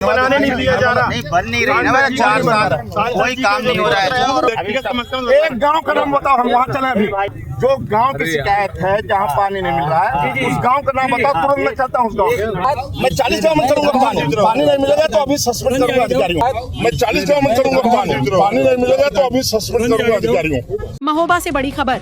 बनाने नहीं दिया जा रहा, नहीं बन नहीं रही ना मेरा 4 साल कोई काम नहीं हो रहा है। एक गांव का नाम बताओ, हम वहाँ चले अभी। जो गांव की शिकायत है जहाँ पानी नहीं मिल रहा है, उस गांव का नाम बताओ, तुरंत मैं चलता हूँ उस गाँव। मैं 40 गाँव में करूँगा, पानी नहीं मिलेगा तो अभी सस्पेंड करूँगा अधिकारियों। मैं 40 गाँव में करूँगा, पानी नहीं मिलेगा तो अभी सस्पेंड करूँगा अधिकारियों। महोबा से बड़ी खबर।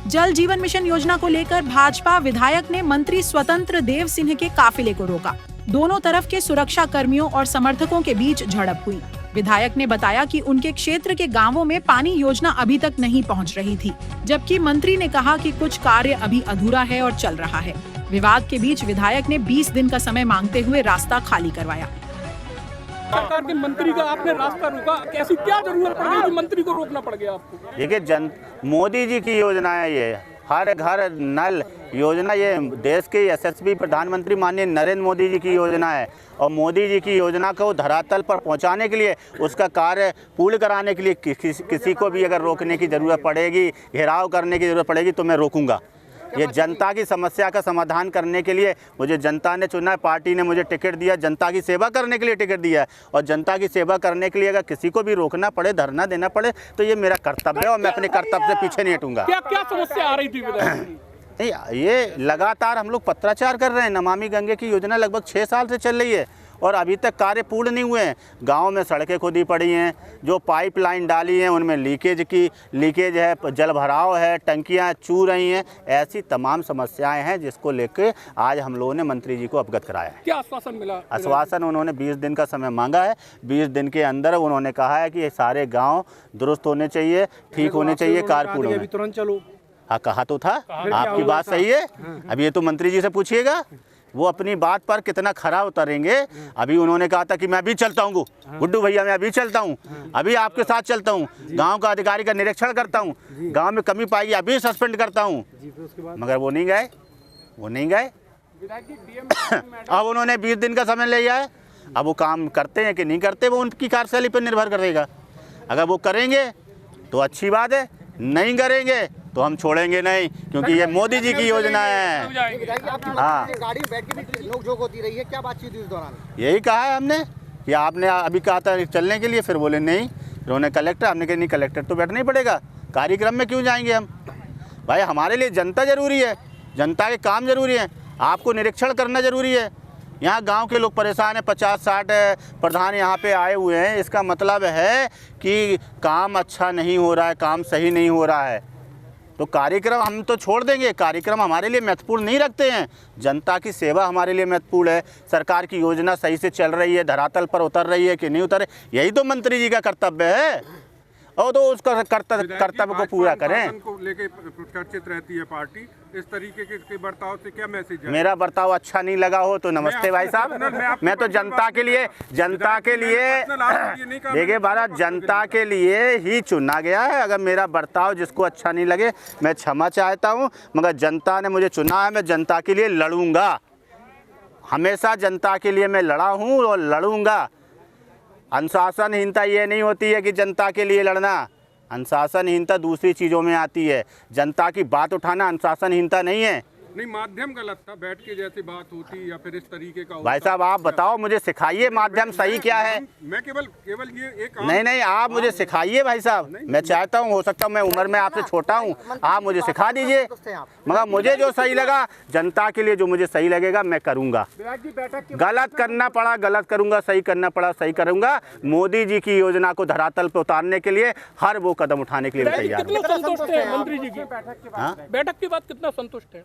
जल जीवन मिशन योजना को लेकर भाजपा विधायक ने मंत्री स्वतंत्र देव सिंह के काफिले को रोका। दोनों तरफ के सुरक्षा कर्मियों और समर्थकों के बीच झड़प हुई। विधायक ने बताया कि उनके क्षेत्र के गांवों में पानी योजना अभी तक नहीं पहुंच रही थी, जबकि मंत्री ने कहा कि कुछ कार्य अभी अधूरा है और चल रहा है। विवाद के बीच विधायक ने 20 दिन का समय मांगते हुए रास्ता खाली करवाया। सरकार के मंत्री का आपने रास्ता रोका, कैसी क्या जरूरत पड़ गई कि मंत्री को रोकना पड़ गया आपको? देखिए, मोदी जी की योजना है ये, हर घर नल योजना, ये देश के यशस्वी प्रधानमंत्री माननीय नरेंद्र मोदी जी की योजना है। और मोदी जी की योजना को धरातल पर पहुंचाने के लिए, उसका कार्य पूर्ण कराने के लिए किसी को भी अगर रोकने की ज़रूरत पड़ेगी, घेराव करने की ज़रूरत पड़ेगी तो मैं रोकूंगा। ये जनता की समस्या का समाधान करने के लिए मुझे जनता ने चुना है, पार्टी ने मुझे टिकट दिया, जनता की सेवा करने के लिए टिकट दिया है। और जनता की सेवा करने के लिए अगर किसी को भी रोकना पड़े, धरना देना पड़े, तो ये मेरा कर्तव्य है और मैं अपने कर्तव्य से पीछे नहीं हटूंगा। क्या क्या समस्या आ रही थी नहीं, ये लगातार हम लोग पत्राचार कर रहे हैं। नमामि गंगे की योजना लगभग 6 साल से चल रही है और अभी तक कार्य पूर्ण नहीं हुए हैं। गांव में सड़कें खुदी पड़ी हैं, जो पाइपलाइन डाली हैं उनमें लीकेज है, जल भराव है, टंकियां चू रही हैं। ऐसी तमाम समस्याएं हैं जिसको लेकर आज हम लोगों ने मंत्री जी को अवगत कराया है। क्या आश्वासन मिला? आश्वासन उन्होंने 20 दिन का समय मांगा है। 20 दिन के अंदर उन्होंने कहा है कि ये सारे गाँव दुरुस्त होने चाहिए, ठीक होने चाहिए, कार्य पूर्ण होने। तुरंत चलो। हाँ, कहा तो था, आपकी बात सही है। अभी ये तो मंत्री जी से पूछिएगा, वो अपनी बात पर कितना खरा उतरेंगे। अभी उन्होंने कहा था कि मैं अभी चलता हूँ गुड्डू भैया, मैं अभी चलता हूँ, अभी आपके साथ चलता हूँ, गांव का अधिकारी का निरीक्षण करता हूँ, गांव में कमी पाई अभी सस्पेंड करता हूँ, मगर वो नहीं गए। अब उन्होंने 20 दिन का समय लिया है। अब वो काम करते हैं कि नहीं करते, वो उनकी कार्यशैली पर निर्भर करेगा। अगर वो करेंगे तो अच्छी बात है, नहीं करेंगे तो हम छोड़ेंगे नहीं, क्योंकि ये मोदी जी की योजना है। हाँ, गाड़ी बैठ के भी नोक-झोंक होती रही है, क्या बातचीत हुई इस दौरान? यही कहा है हमने कि आपने अभी कहा था चलने के लिए, फिर बोले नहीं, फिर उन्होंने कलेक्टर, हमने कहा नहीं कलेक्टर तो बैठना ही पड़ेगा, कार्यक्रम में क्यों जाएंगे हम? भाई हमारे लिए जनता ज़रूरी है, जनता के काम ज़रूरी है, आपको निरीक्षण करना ज़रूरी है। यहाँ गांव के लोग परेशान हैं, 50-60 प्रधान यहाँ पे आए हुए हैं। इसका मतलब है कि काम अच्छा नहीं हो रहा है, काम सही नहीं हो रहा है। तो कार्यक्रम हम तो छोड़ देंगे, कार्यक्रम हमारे लिए महत्वपूर्ण नहीं रखते हैं। जनता की सेवा हमारे लिए महत्वपूर्ण है। सरकार की योजना सही से चल रही है, धरातल पर उतर रही है कि नहीं उतर, यही तो मंत्री जी का कर्तव्य है। और तो उसका कर्तव्य को पूरा करें। को लेके चर्चित रहती है पार्टी, इस तरीके के बर्ताव से क्या मैसेज है? मेरा बर्ताव अच्छा नहीं लगा हो तो नमस्ते भाई साहब, मैं तो जनता के लिए देखिए भारत जनता के लिए ही चुना गया है। अगर मेरा बर्ताव जिसको अच्छा नहीं लगे, मैं क्षमा चाहता हूँ, मगर जनता ने मुझे चुना है, मैं जनता के लिए लड़ूंगा। हमेशा जनता के लिए मैं लड़ा हूँ और लड़ूंगा। अनुशासनहीनता ये नहीं होती है कि जनता के लिए लड़ना, अनुशासनहीनता दूसरी चीज़ों में आती है। जनता की बात उठाना अनुशासनहीनता नहीं है। नहीं, माध्यम गलत था, बैठ के जैसी बात होती या फिर इस तरीके का। भाई साहब आप बताओ, मुझे सिखाइए माध्यम सही क्या है। मैं केवल ये एक नहीं, आप मुझे सिखाइए भाई साहब। मैं चाहता हूँ, हो सकता है मैं उम्र में आपसे छोटा हूँ, आप मुझे सिखा दीजिए, मगर मुझे जो सही लगा, जनता के लिए जो मुझे सही लगेगा मैं करूँगा। गलत करना पड़ा गलत करूँगा, सही करना पड़ा सही करूँगा। मोदी जी की योजना को धरातल पर उतारने के लिए हर वो कदम उठाने के लिए तैयार हूँ। संतुष्ट है मंत्री जी की बैठक के बाद? कितना संतुष्ट है?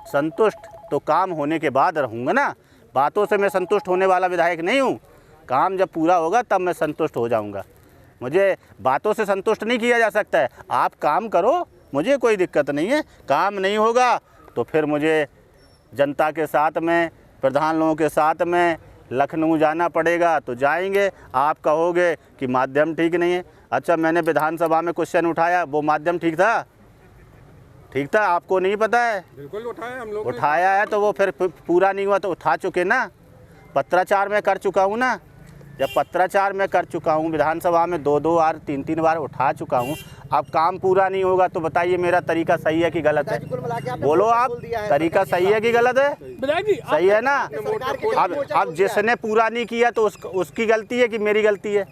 संतुष्ट तो काम होने के बाद रहूँगा ना, बातों से मैं संतुष्ट होने वाला विधायक नहीं हूँ। काम जब पूरा होगा तब मैं संतुष्ट हो जाऊँगा। मुझे बातों से संतुष्ट नहीं किया जा सकता है। आप काम करो, मुझे कोई दिक्कत नहीं है। काम नहीं होगा तो फिर मुझे जनता के साथ में, प्रधान लोगों के साथ में लखनऊ जाना पड़ेगा, तो जाएंगे। आप कहोगे कि माध्यम ठीक नहीं है। अच्छा, मैंने विधानसभा में क्वेश्चन उठाया, वो माध्यम ठीक था? ठीक था, आपको नहीं पता है? बिल्कुल उठाया हम लोग, उठाया है तो वो फिर पूरा नहीं हुआ तो उठा चुके ना, पत्राचार मैं कर चुका हूँ ना। जब पत्राचार मैं कर चुका हूँ, विधानसभा में 2-2 बार 3-3 बार उठा चुका हूँ, अब काम पूरा नहीं होगा तो बताइए मेरा तरीका सही है कि गलत है? कुल मिला के आपने बोलो आप, बोल दिया है, तरीका सही है कि गलत है? विधायक जी सही है ना? सरकार के अब जिसने पूरा नहीं किया तो उसकी गलती है कि मेरी गलती है?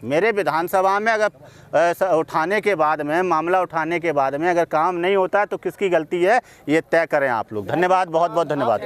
मेरे विधानसभा में अगर उठाने के बाद में, मामला उठाने के बाद में अगर काम नहीं होता है तो किसकी गलती है, ये तय करें आप लोग। धन्यवाद, बहुत बहुत धन्यवाद।